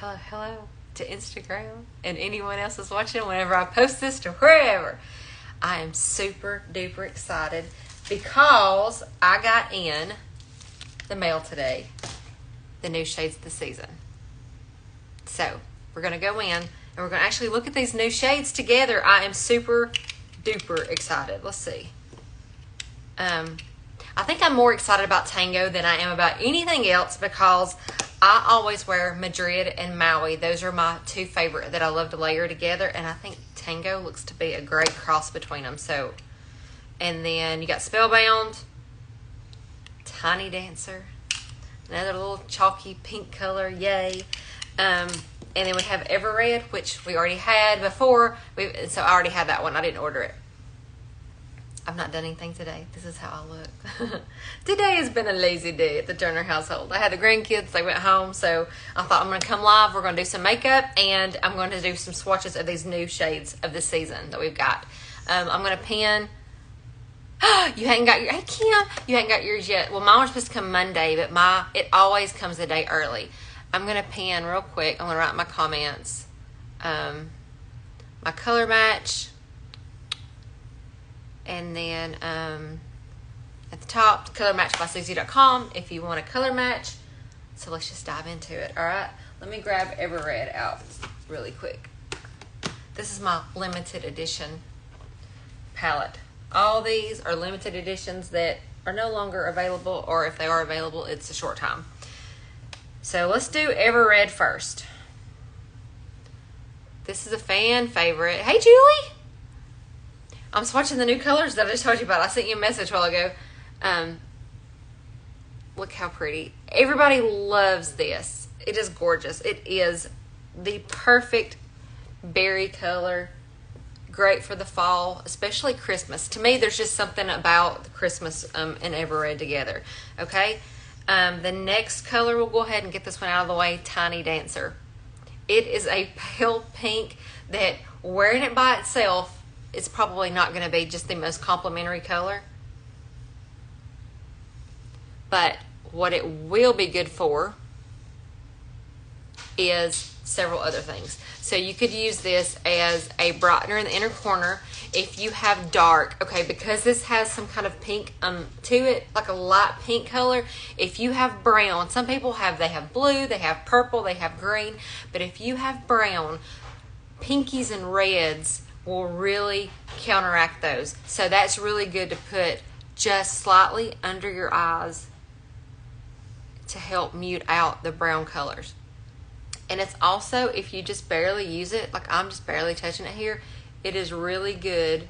hello to Instagram and anyone else is watching whenever I post this to wherever. I am super duper excited because I got in the mail today the new shades of the season. So we're going to go in and we're going to actually look at these new shades together. I am super duper excited. Let's see. I think I'm more excited about Tango than I am about anything else because I always wear Madrid and Maui. Those are my two favorite that I love to layer together, and I think Tango looks to be a great cross between them. So, and then you got Spellbound, Tiny Dancer, another little chalky pink color, yay. And then we have Ever Red, which we already had before, so I already had that one. I didn't order it. I've not done anything today. This is how I look. Today has been a lazy day at the Turner household. I had the grandkids. They went home, so I thought I'm going to come live. We're going to do some makeup, and I'm going to do some swatches of these new shades of the season that we've got. I'm going to pin. You hadn't got your. Hey, Kim, you hadn't got yours yet. Well, mine was supposed to come Monday, but it always comes a day early. I'm going to pin real quick. I'm going to write my comments. My color match. And then at the top, colormatchbysusie.com if you want a color match. So let's just dive into it. All right, let me grab Ever Red out really quick. This is my limited edition palette. All these are limited editions that are no longer available, or if they are available, it's a short time. So let's do Ever Red first. This is a fan favorite. Hey, Julie. I'm swatching the new colors that I just told you about. I sent you a message a while ago. Look how pretty. Everybody loves this. It is gorgeous. It is the perfect berry color. Great for the fall, especially Christmas. To me, there's just something about the Christmas and Ever Red together. Okay? The next color, we'll go ahead and get this one out of the way, Tiny Dancer. It is a pale pink that, wearing it by itself, it's probably not going to be just the most complimentary color. But what it will be good for is several other things. So you could use this as a brightener in the inner corner if you have dark, okay, because this has some kind of pink to it, like a light pink color. If you have brown, some people they have blue, they have purple, they have green, but if you have brown, pinkies and reds will really counteract those. So that's really good to put just slightly under your eyes to help mute out the brown colors. And it's also, if you just barely use it, like I'm just barely touching it here, it is really good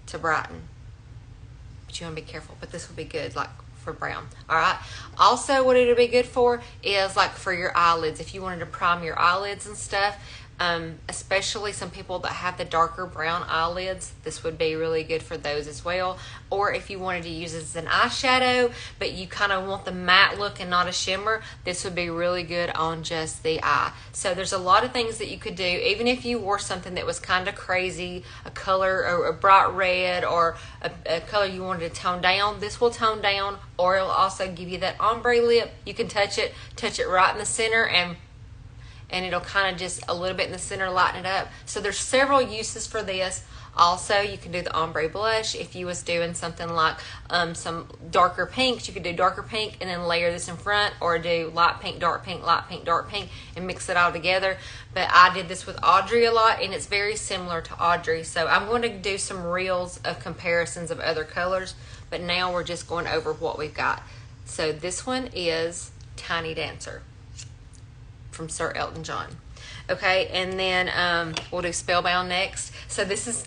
to brighten. But you want to be careful, but this will be good like for brown. All right. Also, what it'll be good for is like for your eyelids. If you wanted to prime your eyelids and stuff, especially some people that have the darker brown eyelids, this would be really good for those as well. Or if you wanted to use it as an eyeshadow, but you kind of want the matte look and not a shimmer, this would be really good on just the eye. So there's a lot of things that you could do, even if you wore something that was kind of crazy, a color or a bright red or a color you wanted to tone down, this will tone down, or it'll also give you that ombre lip. You can touch it right in the center, and it'll kind of just a little bit in the center, lighten it up. So there's several uses for this. Also, you can do the ombre blush. If you was doing something like some darker pinks, you could do darker pink and then layer this in front, or do light pink, dark pink, and mix it all together. But I did this with Audrey a lot, and it's very similar to Audrey. So I'm going to do some reels of comparisons of other colors, but now we're just going over what we've got. So this one is Tiny Dancer from Sir Elton John. Okay, and then we'll do Spellbound next. So this is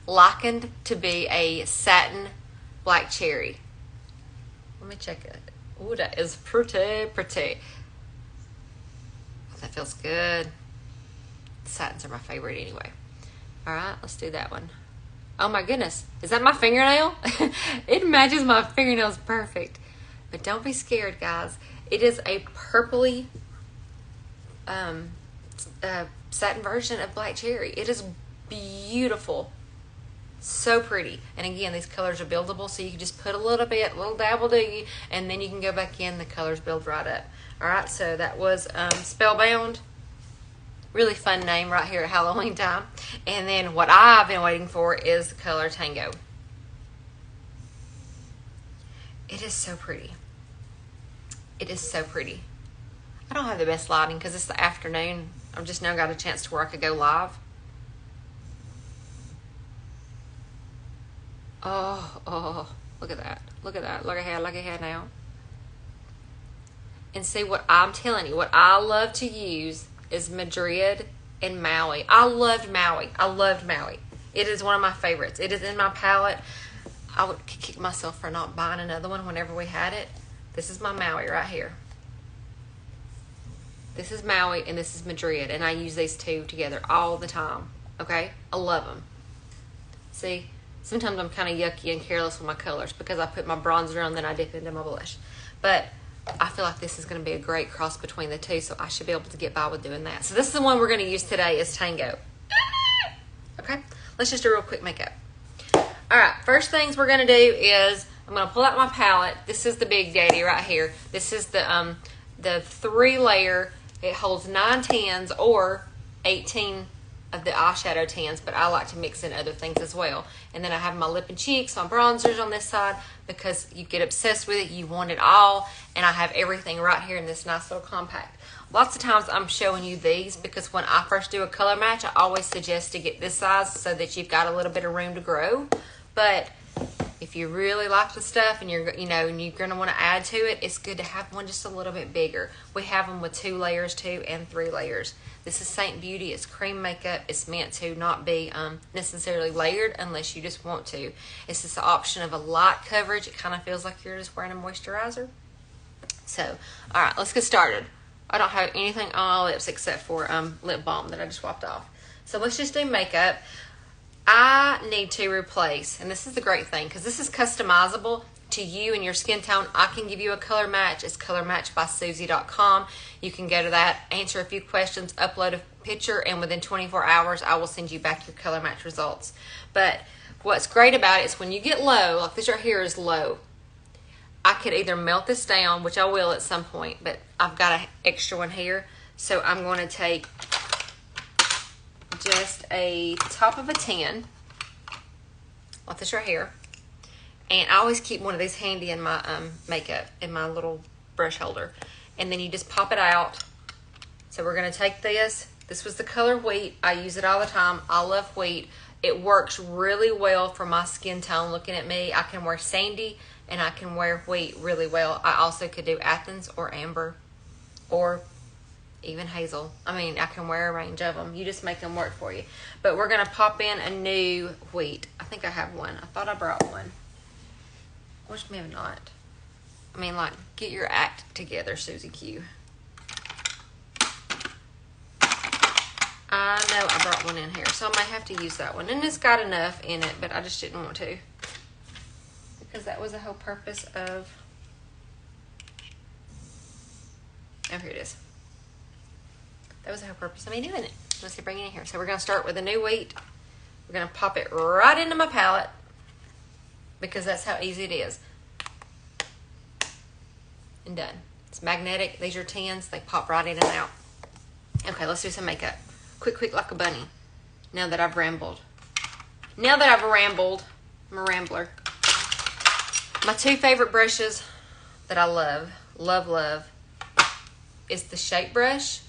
likened to be a satin black cherry. Let me check it. Ooh, that is pretty, pretty. That feels good. Satins are my favorite anyway. All right, let's do that one. Oh my goodness, is that my fingernail? It matches my fingernails perfect. But don't be scared, guys. It is a purpley satin version of black cherry. It is beautiful, so pretty. And again, these colors are buildable, so you can just put a little bit, a little dabble do you, and then you can go back in, the colors build right up. All right, so that was Spellbound. Really fun name right here at Halloween time. And then what I've been waiting for is the color Tango. It is so pretty. It is so pretty. I don't have the best lighting because it's the afternoon. I've just now got a chance to where I could go live. Oh, look at that. Look at that. Look ahead now. And see what I'm telling you, what I love to use is Madrid and Maui. I loved Maui. It is one of my favorites. It is in my palette. I would kick myself for not buying another one whenever we had it. This is my Maui right here. This is Maui and this is Madrid, and I use these two together all the time. Okay? I love them. See? Sometimes I'm kind of yucky and careless with my colors because I put my bronzer on, then I dip into my blush. But I feel like this is going to be a great cross between the two, so I should be able to get by with doing that. So this is the one we're going to use today is Tango. Okay? Let's just do a real quick makeup. All right, first things we're going to do is I'm going to pull out my palette. This is the Big Daddy right here. This is the 3-layer. It holds 9 tans or 18 of the eyeshadow tans, but I like to mix in other things as well. And then I have my lip and cheeks, my bronzers on this side because you get obsessed with it. You want it all. And I have everything right here in this nice little compact. Lots of times I'm showing you these because when I first do a color match, I always suggest to get this size so that you've got a little bit of room to grow. But if you really like the stuff and you're going to want to add to it, it's good to have one just a little bit bigger. We have them with 2 layers too and 3 layers. This is Saint Beauty. It's cream makeup. It's meant to not be necessarily layered unless you just want to. It's just the option of a light coverage. It kind of feels like you're just wearing a moisturizer. So, all right, let's get started. I don't have anything on my lips except for lip balm that I just wiped off. So let's just do makeup. I need to replace, and this is the great thing, because this is customizable to you and your skin tone. I can give you a color match. It's colormatchbysusie.com. You can go to that, answer a few questions, upload a picture, and within 24 hours, I will send you back your color match results. But what's great about it is when you get low, like this right here is low, I could either melt this down, which I will at some point, but I've got an extra one here. So I'm going to take just a top of a 10, like this right here. And I always keep one of these handy in my makeup, in my little brush holder. And then you just pop it out. So we're going to take this. This was the color Wheat. I use it all the time. I love Wheat. It works really well for my skin tone. Looking at me, I can wear Sandy and I can wear Wheat really well. I also could do Athens or Amber or even Hazel. I mean, I can wear a range of them. You just make them work for you. But we're going to pop in a new Wheat. I think I have one. I thought I brought one. Which maybe not. I mean, like, get your act together, Susie Q. I know I brought one in here, so I may have to use that one. And it's got enough in it, but I just didn't want to. Because that was the whole purpose of... Oh, here it is. That was the whole purpose of me doing it. Let's bring it in here. So we're going to start with a new Wheat. We're going to pop it right into my palette because that's how easy it is. And done. It's magnetic. These are 10s. They pop right in and out. Okay, let's do some makeup. Quick like a bunny. Now that I've rambled. I'm a rambler. My 2 favorite brushes that I love, is the shape brush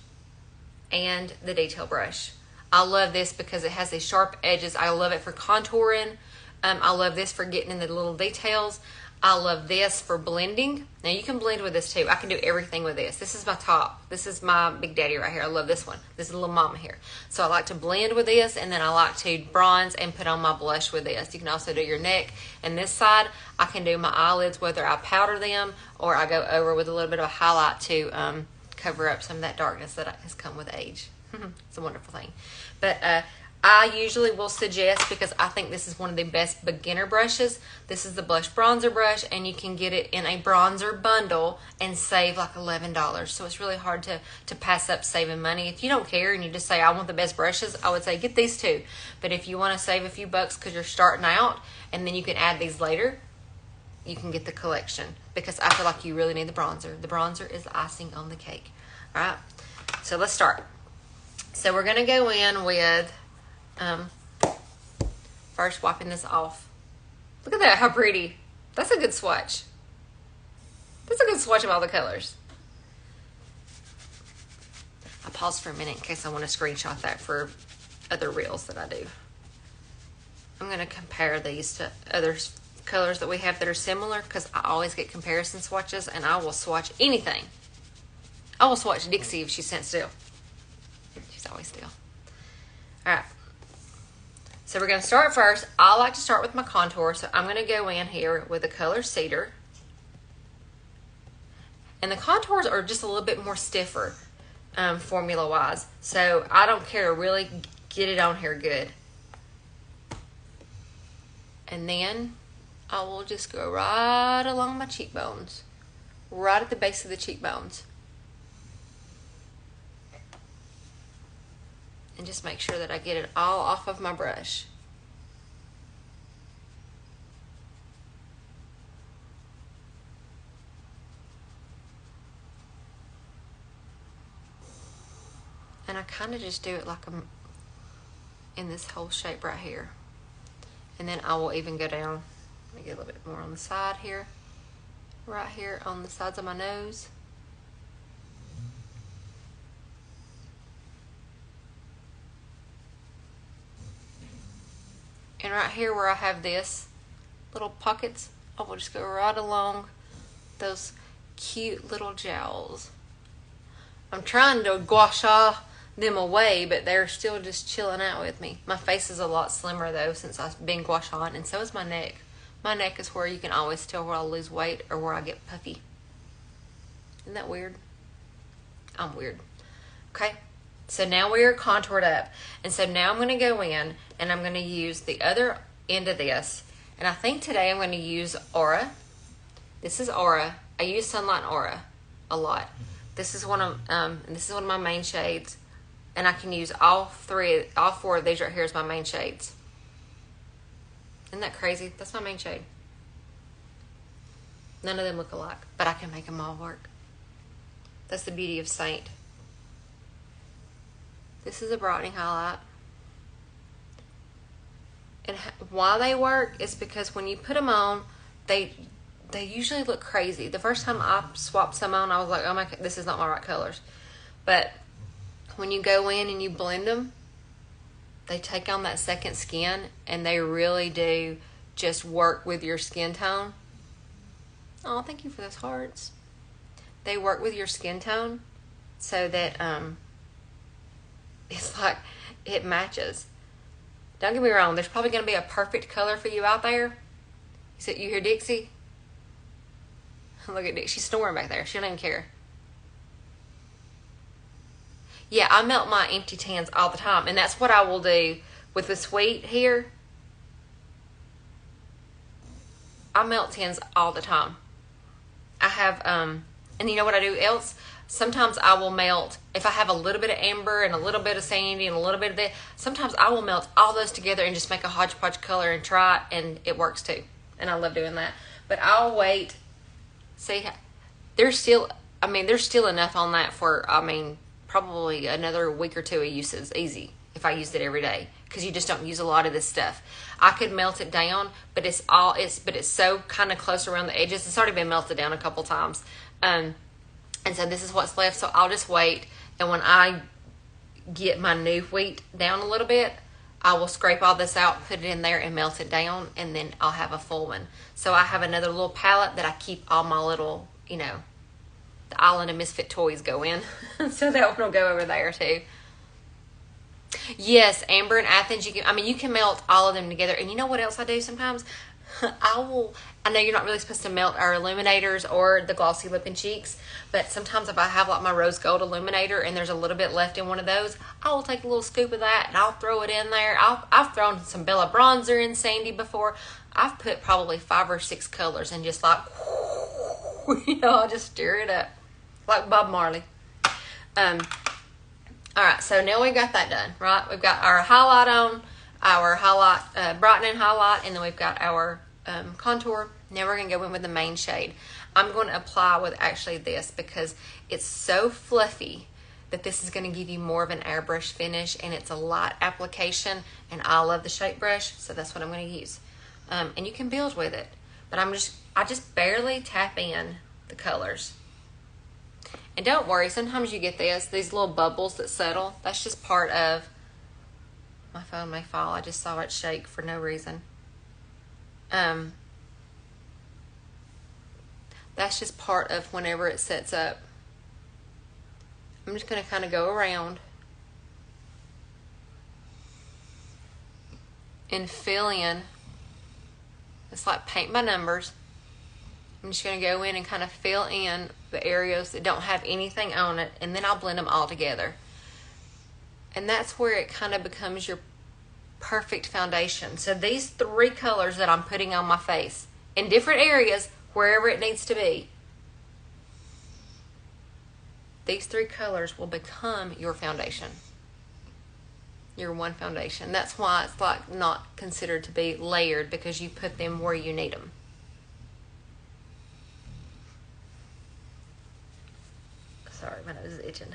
and the detail brush. I love this because it has these sharp edges. I love it for contouring. I love this for getting in the little details. I love this for blending. Now you can blend with this too. I can do everything with this. This is my top. This is my Big Daddy right here. I love this one. This is Little Mama here. So I like to blend with this, and then I like to bronze and put on my blush with this. You can also do your neck. And this side, I can do my eyelids, whether I powder them or I go over with a little bit of a highlight to cover up some of that darkness that has come with age. It's a wonderful thing. But I usually will suggest, because I think this is one of the best beginner brushes, this is the Blush Bronzer brush, and you can get it in a bronzer bundle and save like $11. So it's really hard to pass up saving money. If you don't care and you just say, I want the best brushes, I would say get these 2. But if you want to save a few bucks because you're starting out, and then you can add these later, you can get the collection, because I feel like you really need the bronzer. The bronzer is the icing on the cake. All right, so let's start. So we're going to go in with, first wiping this off. Look at that, how pretty. That's a good swatch. That's a good swatch of all the colors. I paused for a minute in case I want to screenshot that for other reels that I do. I'm going to compare these to other colors that we have that are similar, because I always get comparison swatches, and I will swatch anything. I will swatch Dixie if she's sent still. She's always still. All right. So we're going to start first. I like to start with my contour, so I'm going to go in here with the color Cedar. And the contours are just a little bit more stiffer, formula-wise. So I don't care to really get it on here good. And then I will just go right along my cheekbones, right at the base of the cheekbones. And just make sure that I get it all off of my brush. And I kind of just do it like I'm in this whole shape right here. And then I will even go down. Let me get a little bit more on the side here. Right here on the sides of my nose. And right here where I have this little pockets, I will just go right along those cute little jowls. I'm trying to gua sha them away, but they're still just chilling out with me. My face is a lot slimmer though since I've been gua shaing, and so is my neck. My neck is where you can always tell where I lose weight or where I get puffy. Isn't that weird? I'm weird. Okay, so now we are contoured up, and so now I'm going to go in and I'm going to use the other end of this, and I think today I'm going to use Aura. This is Aura. I use Sunlight Aura a lot. This is one of my main shades. And I can use all four of these right here as my main shades. Isn't that crazy? That's my main shade. None of them look alike, but I can make them all work. That's the beauty of Saint. This is a brightening highlight. And why they work is because when you put them on, they usually look crazy. The first time I swapped some on, I was like, oh my, this is not my right colors. But when you go in and you blend them, they take on that second skin, and they really do just work with your skin tone. Oh, thank you for those hearts. They work with your skin tone so that it's like it matches. Don't get me wrong, there's probably going to be a perfect color for you out there. You hear Dixie? Look at Dixie. She's snoring back there. She don't even care. Yeah, I melt my empty tans all the time, and that's what I will do with the sweet here. I melt tans all the time. I have, and you know what I do else? Sometimes I will melt, if I have a little bit of amber and a little bit of sandy and a little bit of that, sometimes I will melt all those together and just make a hodgepodge color and try it, and it works too. And I love doing that. But I'll wait. See, there's still enough on that for, probably another week or two of uses, easy, if I used it every day, because you just don't use a lot of this stuff. I could melt it down, but it's so kind of close around the edges. It's already been melted down a couple times, and so this is what's left. So I'll just wait, and when I get my new wheat down a little bit, I will scrape all this out, put it in there, and melt it down, and then I'll have a full one. So I have another little palette that I keep all my little, the Island of Misfit toys go in. So that one will go over there too. Yes, Amber and Athens, you can melt all of them together. And you know what else I do sometimes? I know you're not really supposed to melt our illuminators or the glossy lip and cheeks, but sometimes if I have like my rose gold illuminator and there's a little bit left in one of those, I will take a little scoop of that and I'll throw it in there. I've thrown some Bella bronzer in Sandy before. I've put probably 5 or 6 colors and just like, I'll just stir it up like Bob Marley. All right, so now we got that done, right? We've got our highlight on, our highlight, brightening highlight, and then we've got our contour. Now we're going to go in with the main shade. I'm going to apply with actually this because it's so fluffy that this is going to give you more of an airbrush finish, and it's a light application, and I love the shape brush, so that's what I'm going to use. And you can build with it, but I just barely tap in the colors. And don't worry, sometimes you get these little bubbles that settle. That's just part of, my phone may fall. I just saw it shake for no reason. That's just part of whenever it sets up. I'm just going to kind of go around and fill in. It's like paint by numbers. I'm just going to go in and kind of fill in the areas that don't have anything on it, and then I'll blend them all together. And that's where it kind of becomes your perfect foundation. So these 3 colors that I'm putting on my face in different areas, wherever it needs to be, these 3 colors will become your foundation. Your one foundation. That's why it's like not considered to be layered, because you put them where you need them. Sorry, my nose is itching.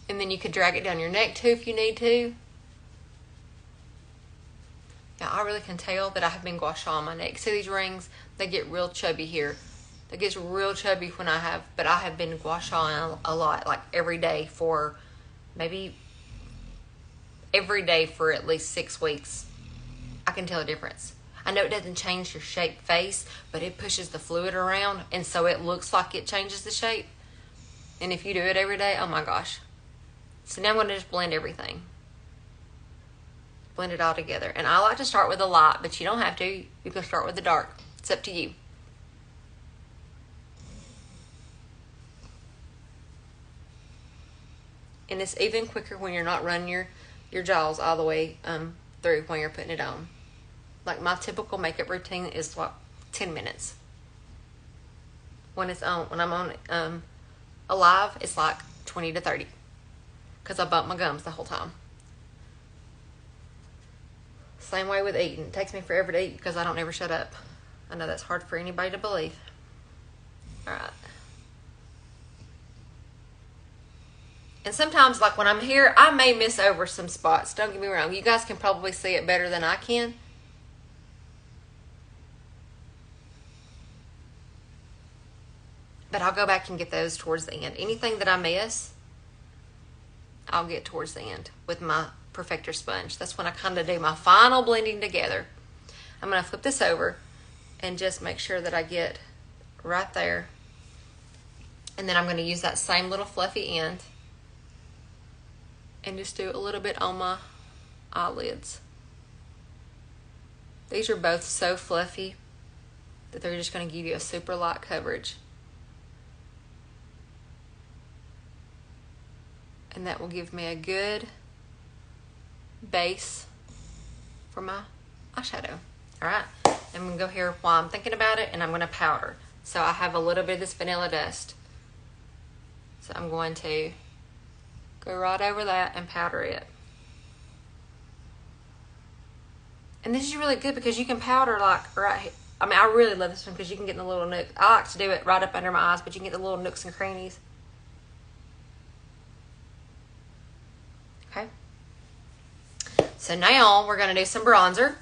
And then you could drag it down your neck too if you need to. Now I really can tell that I have been gua sha on my neck. See these rings? They get real chubby here. That gets real chubby when I have been gua sha a lot, like every day for maybe every day for at least 6 weeks. I can tell a difference. I know it doesn't change your shape face, but it pushes the fluid around, and so it looks like it changes the shape. And if you do it every day, oh my gosh. So now I'm going to just blend everything. Blend it all together. And I like to start with the light, but you don't have to. You can start with the dark. It's up to you. And it's even quicker when you're not running your jaws all the way through when you're putting it on. Like my typical makeup routine is like 10 minutes. When I'm on alive, it's like 20 to 30. Because I bump my gums the whole time. Same way with eating. It takes me forever to eat because I don't ever shut up. I know that's hard for anybody to believe. Alright. And sometimes, like when I'm here, I may miss over some spots. Don't get me wrong. You guys can probably see it better than I can. But I'll go back and get those towards the end. Anything that I miss, I'll get towards the end with my Perfector sponge. That's when I kind of do my final blending together. I'm going to flip this over and just make sure that I get right there. And then I'm going to use that same little fluffy end and just do a little bit on my eyelids. These are both so fluffy that they're just going to give you a super light coverage. And that will give me a good base for my eyeshadow. Alright, I'm going to go here while I'm thinking about it, and I'm going to powder. So I have a little bit of this vanilla dust. So I'm going to go right over that and powder it. And this is really good because you can powder like right here. I mean, I really love this one because you can get in the little nooks. I like to do it right up under my eyes, but you can get the little nooks and crannies. Okay. So now we're going to do some bronzer.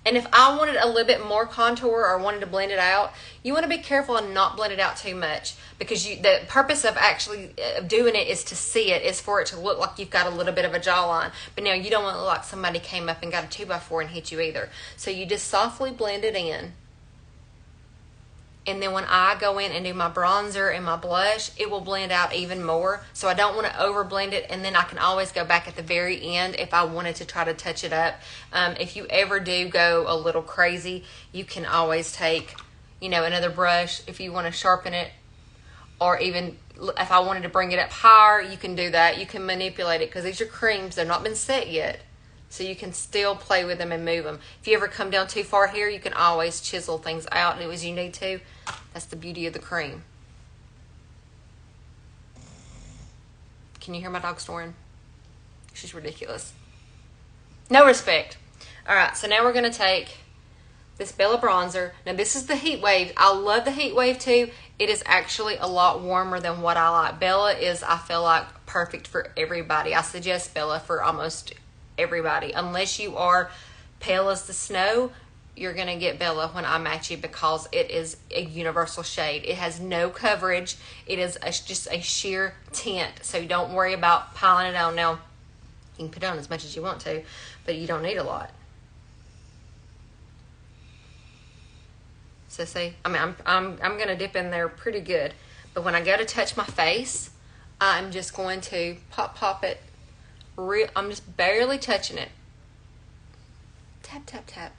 And if I wanted a little bit more contour or wanted to blend it out, you want to be careful and not blend it out too much, because the purpose of actually doing it is to see it, is for it to look like you've got a little bit of a jawline. But now you don't want to look like somebody came up and got a 2x4 and hit you either. So you just softly blend it in. And then when I go in and do my bronzer and my blush, it will blend out even more. So I don't want to over blend it, and then I can always go back at the very end if I wanted to try to touch it up. If you ever do go a little crazy, you can always take, another brush if you want to sharpen it, or even if I wanted to bring it up higher, you can do that. You can manipulate it because these are creams. They've not been set yet. So you can still play with them and move them. If you ever come down too far here, you can always chisel things out as you need to. That's the beauty of the cream. Can you hear my dog snoring? She's ridiculous. No respect. All right, so now we're going to take this Bella bronzer. Now this is the Heat Wave. I love the Heat Wave too. It is actually a lot warmer than what I like. Bella is, I feel like, perfect for everybody. I suggest Bella for almost everybody. Unless you are pale as the snow, you're going to get Bella when I match you because it is a universal shade. It has no coverage. It is just a sheer tint. So don't worry about piling it on. Now, you can put it on as much as you want to, but you don't need a lot. So see, I mean, I'm going to dip in there pretty good. But when I go to touch my face, I'm just going to pop it. I'm just barely touching it. Tap, tap, tap.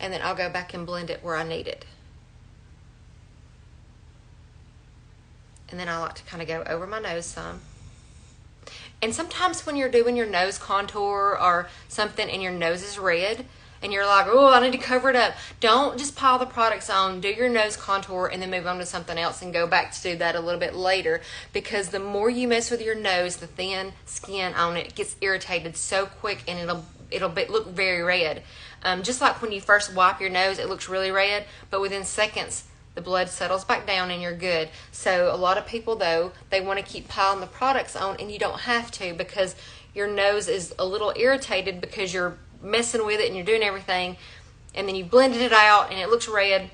And then I'll go back and blend it where I need it. And then I like to kind of go over my nose some. And sometimes when you're doing your nose contour or something and your nose is red, and you're like, oh, I need to cover it up. Don't just pile the products on, do your nose contour, and then move on to something else and go back to do that a little bit later. Because the more you mess with your nose, the thin skin on it gets irritated so quick, and it'll look very red. Just like when you first wipe your nose, it looks really red, but within seconds, the blood settles back down and you're good. So a lot of people, though, they want to keep piling the products on, and you don't have to because your nose is a little irritated because you're messing with it and you're doing everything, and then you blended it out and it looks red.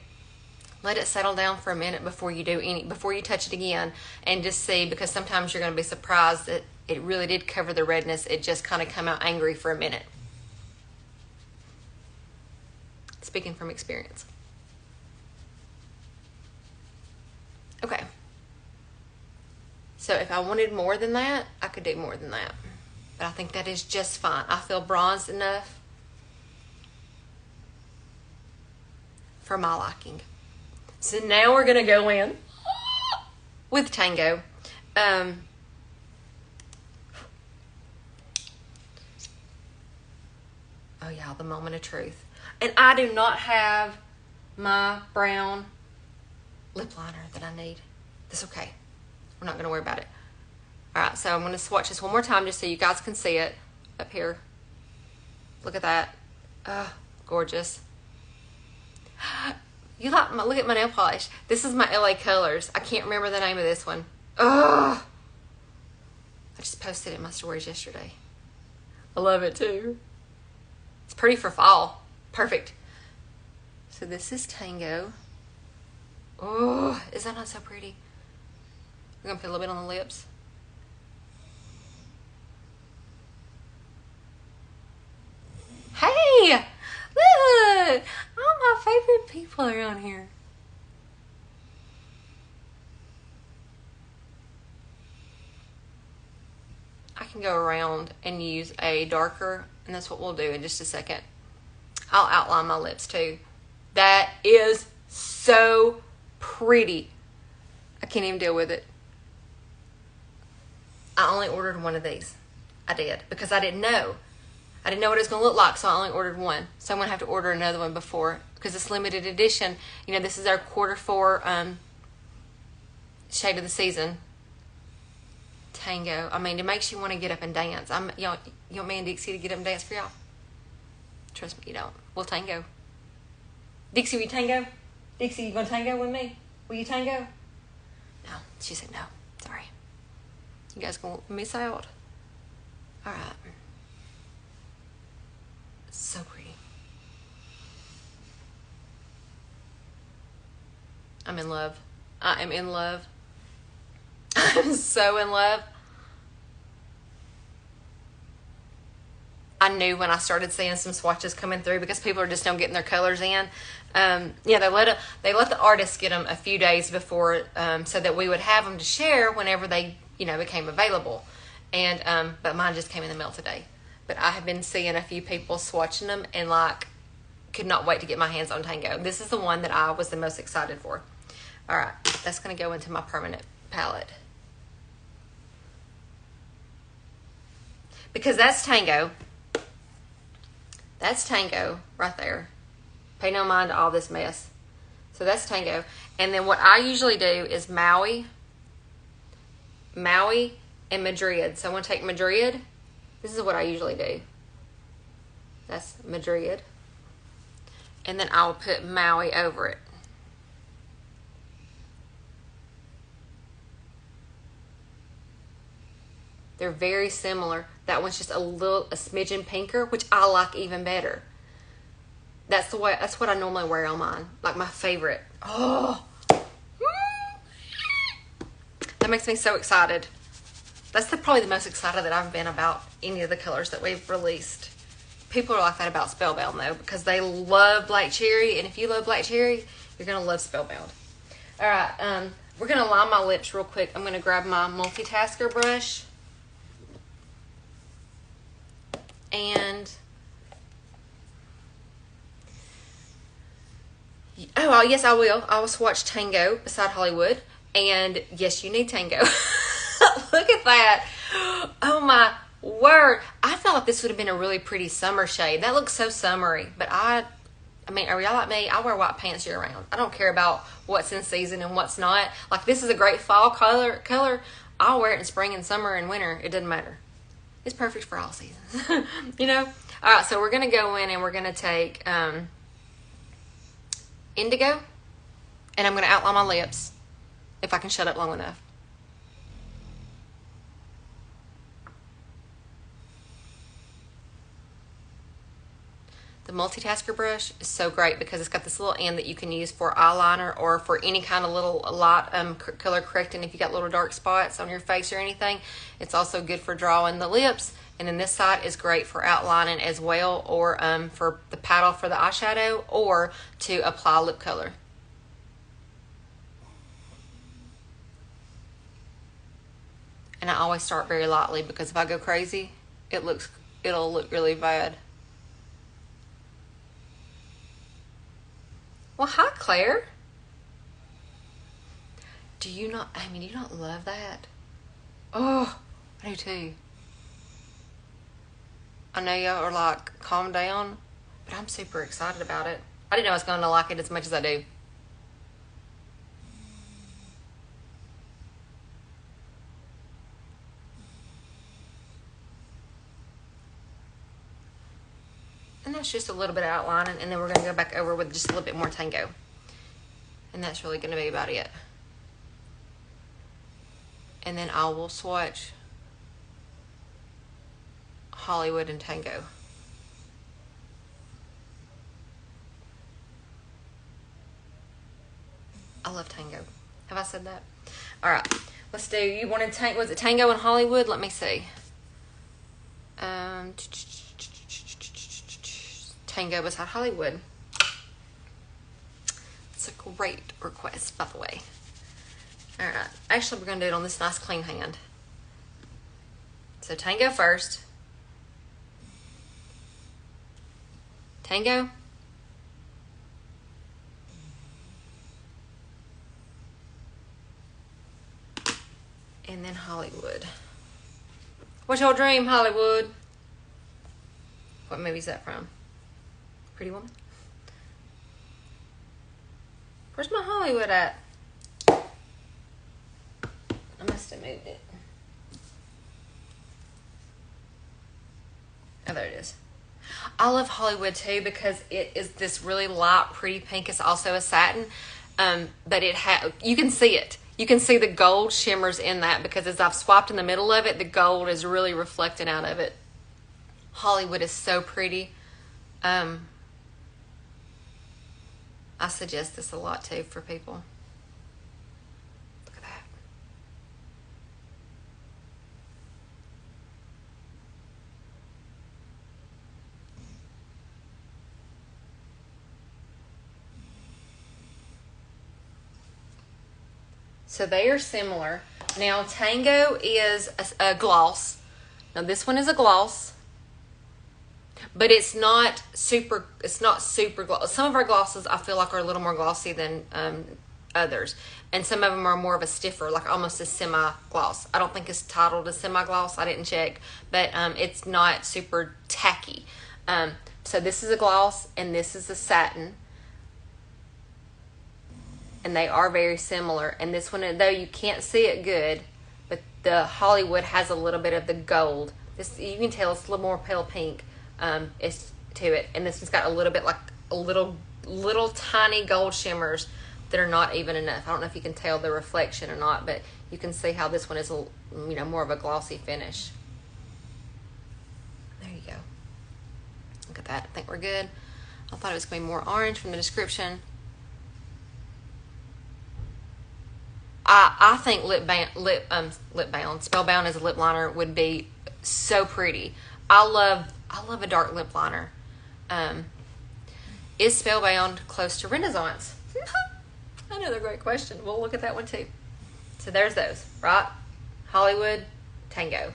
Let it settle down for a minute before you touch it again, and just see, because sometimes you're going to be surprised that it really did cover the redness. It just kind of come out angry for a minute. Speaking from experience. Okay. So if I wanted more than that, I could do more than that. But I think that is just fine. I feel bronzed enough for my liking. So now we're going to go in with Tango. Oh yeah, the moment of truth. And I do not have my brown lip liner that I need. That's okay. We're not going to worry about it. All right, so I'm going to swatch this one more time just so you guys can see it up here. Look at that. Gorgeous. Look at my nail polish. This is my LA Colors. I can't remember the name of this one. I just posted it in my stories yesterday. I love it too. It's pretty for fall. Perfect. So this is Tango. Oh, is that not so pretty? I'm going to put a little bit on the lips. Hey! Look! All my favorite people are on here. I can go around and use a darker, and that's what we'll do in just a second. I'll outline my lips too. That is so pretty. I can't even deal with it. I only ordered one of these. I did, because I didn't know. I didn't know what it was going to look like, so I only ordered one. So I'm going to have to order another one before, because it's limited edition. You know, this is our Q4 shade of the season. Tango. I mean, it makes you want to get up and dance. You want me and Dixie to get up and dance for y'all? Trust me, you don't. We'll tango. Dixie, will you tango? Dixie, you going to tango with me? Will you tango? No. She said no. Sorry. You guys going to miss out. All right. So pretty. I'm in love. I am in love. I'm so in love. I knew when I started seeing some swatches coming through, because people are just not getting their colors in. Yeah, they let the artists get them a few days before, so that we would have them to share whenever they, became available. And but mine just came in the mail today. But I have been seeing a few people swatching them and could not wait to get my hands on Tango. This is the one that I was the most excited for. All right, that's going to go into my permanent palette. Because that's Tango. That's Tango right there. Pay no mind to all this mess. So that's Tango. And then what I usually do is Maui, and Madrid. So I'm going to take Madrid. This is what I usually do. That's Madrid. And then I will put Maui over it. They're very similar. That one's just a smidgen pinker, which I like even better. That's what I normally wear on mine. Like my favorite. Oh, that makes me so excited. That's probably the most excited that I've been about any of the colors that we've released. People are like that about Spellbound though, because they love Black Cherry, and if you love Black Cherry, you're gonna love Spellbound. All right, we're gonna line my lips real quick. I'm gonna grab my multitasker brush, and yes, I will. I will swatch Tango beside Hollywood, and yes, you need Tango. Look at that! Oh my word! I felt like this would have been a really pretty summer shade. That looks so summery, but I mean, are y'all like me? I wear white pants year round. I don't care about what's in season and what's not. Like, this is a great fall color. I'll wear it in spring and summer and winter. It doesn't matter. It's perfect for all seasons. You know? All right, so we're going to go in and we're going to take Indigo, and I'm going to outline my lips if I can shut up long enough. The multitasker brush is so great because it's got this little end that you can use for eyeliner or for any kind of little light color correcting if you got little dark spots on your face or anything. It's also good for drawing the lips, and then this side is great for outlining as well, or for the paddle for the eyeshadow, or to apply lip color. And I always start very lightly because if I go crazy, it'll look really bad. Well, hi, Claire. Do you not love that? Oh, I do too. I know y'all are like, calm down, but I'm super excited about it. I didn't know I was going to like it as much as I do. And that's just a little bit of outlining, and then we're going to go back over with just a little bit more Tango. And that's really going to be about it. And then I will swatch Hollywood and Tango. I love Tango. Have I said that? All right, let's do, you wanted Tango, was it Tango and Hollywood? Let me see. Tango beside Hollywood. It's a great request, by the way. All right. Actually, we're going to do it on this nice clean hand. So Tango first. Tango. And then Hollywood. What's your dream, Hollywood? What movie is that from? Pretty Woman? Where's my Hollywood at? I must have moved it. Oh, there it is. I love Hollywood too because it is this really light, pretty pink. It's also a satin, but you can see it. You can see the gold shimmers in that because as I've swapped in the middle of it, the gold is really reflecting out of it. Hollywood is so pretty. I suggest this a lot too for people. Look at that. So they are similar. Now Tango is a gloss. Now this one is a gloss. But it's not super glossy. Some of our glosses I feel like are a little more glossy than others. And some of them are more of a stiffer, like almost a semi-gloss. I don't think it's titled a semi-gloss. I didn't check. But it's not super tacky. So this is a gloss and this is a satin. And they are very similar. And this one, though you can't see it good, but the Hollywood has a little bit of the gold. You can tell it's a little more pale pink. It's to it. And this one's got a little bit like a little tiny gold shimmers that are not even enough. I don't know if you can tell the reflection or not, but you can see how this one is, more of a glossy finish. There you go. Look at that. I think we're good. I thought it was going to be more orange from the description. I think Spellbound as a lip liner would be so pretty. I love a dark lip liner. Is Spellbound close to Renaissance? Another great question. We'll look at that one too. So there's those, right? Hollywood, Tango.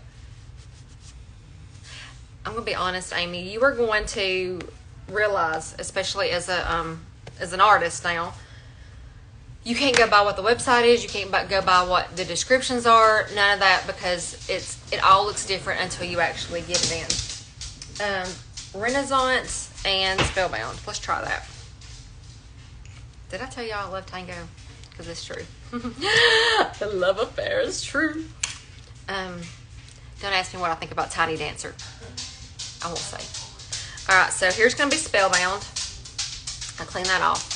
I'm gonna be honest, Amy. You are going to realize, especially as an artist now, you can't go by what the website is. You can't go by what the descriptions are. None of that, because it all looks different until you actually get it in. Renaissance and Spellbound. Let's try that. Did I tell y'all I love Tango? Because it's true. The love affair is true. Don't ask me what I think about Tiny Dancer. I won't say. Alright, so here's going to be Spellbound. I'll clean that off.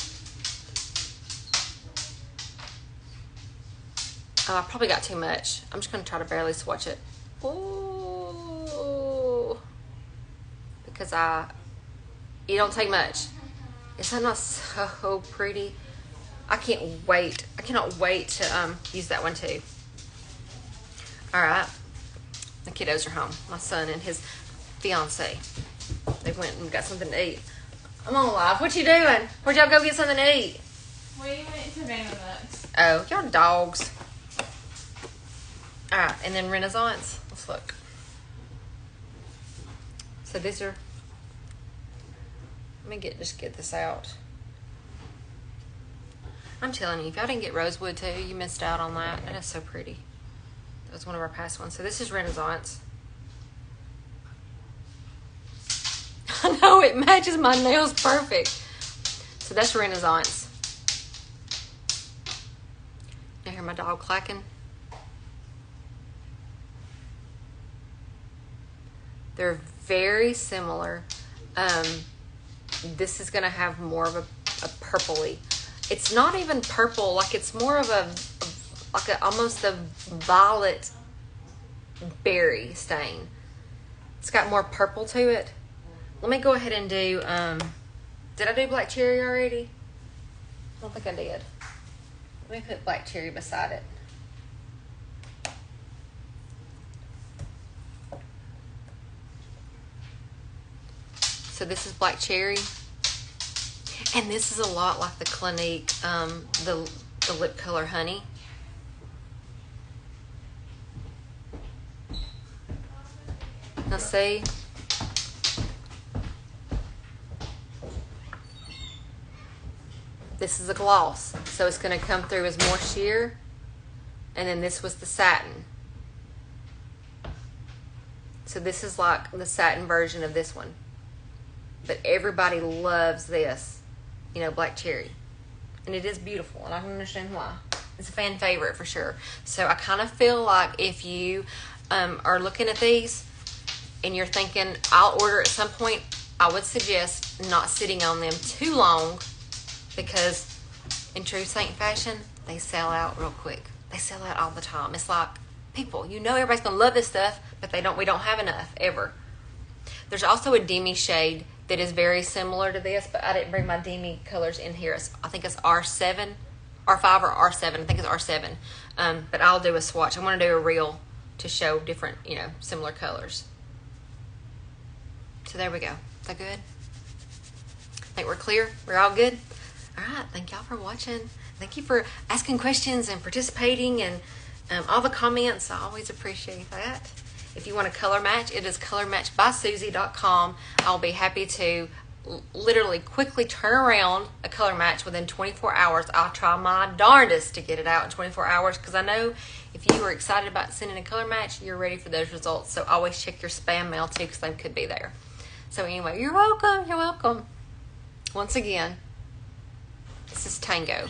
Oh, I probably got too much. I'm just going to try to barely swatch it. Ooh. Because it don't take much. Is that not so pretty? I can't wait. I cannot wait to use that one too. Alright. The kiddos are home. My son and his fiance. They went and got something to eat. I'm on live. What you doing? Where'd y'all go get something to eat? We went to Vanna Nuts. Oh, y'all dogs. Alright, and then Renaissance. Let's look. So these are... Let me just get this out. I'm telling you, if y'all didn't get Rosewood too, you missed out on that. That is so pretty. That was one of our past ones. So this is Renaissance. I know, it matches my nails perfect. So that's Renaissance. You hear my dog clacking? They're very similar. This is going to have more of a purpley. It's not even purple, like it's more of almost a violet berry stain. It's got more purple to it. Let me go ahead and do, did I do black cherry already? I don't think I did. Let me put black cherry beside it. So this is black cherry. And this is a lot like the Clinique, the lip color Honey. Now see? This is a gloss. So it's going to come through as more sheer. And then this was the satin. So this is like the satin version of this one. But everybody loves this. Black cherry. And it is beautiful, and I can understand why. It's a fan favorite for sure. So I kind of feel like if you are looking at these and you're thinking, I'll order at some point, I would suggest not sitting on them too long, because in true Saint fashion, they sell out real quick. They sell out all the time. It's like, people, everybody's going to love this stuff, but we don't have enough, ever. There's also a demi shade that is very similar to this, but I didn't bring my demi colors in here. I think it's R7, R5 or R7. I think it's R7. But I'll do a swatch. I want to do a reel to show different, similar colors. So there we go. Is that good? I think we're clear. We're all good? All right. Thank y'all for watching. Thank you for asking questions and participating and all the comments. I always appreciate that. If you want a color match, it is colormatchbysusie.com. I'll be happy to literally quickly turn around a color match within 24 hours. I'll try my darndest to get it out in 24 hours, because I know if you are excited about sending a color match, you're ready for those results. So always check your spam mail too, because they could be there. So anyway, you're welcome. You're welcome. Once again, this is Tango.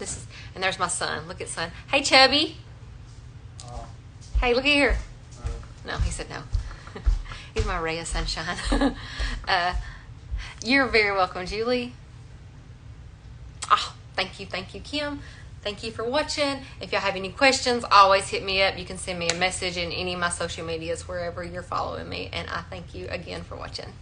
And there's my son. Look at son. Hey, Chubby. Hey, look at here. No, he said no. He's my ray of sunshine. You're very welcome, Julie. Oh, thank you, Kim. Thank you for watching. If y'all have any questions, always hit me up. You can send me a message in any of my social medias wherever you're following me. And I thank you again for watching.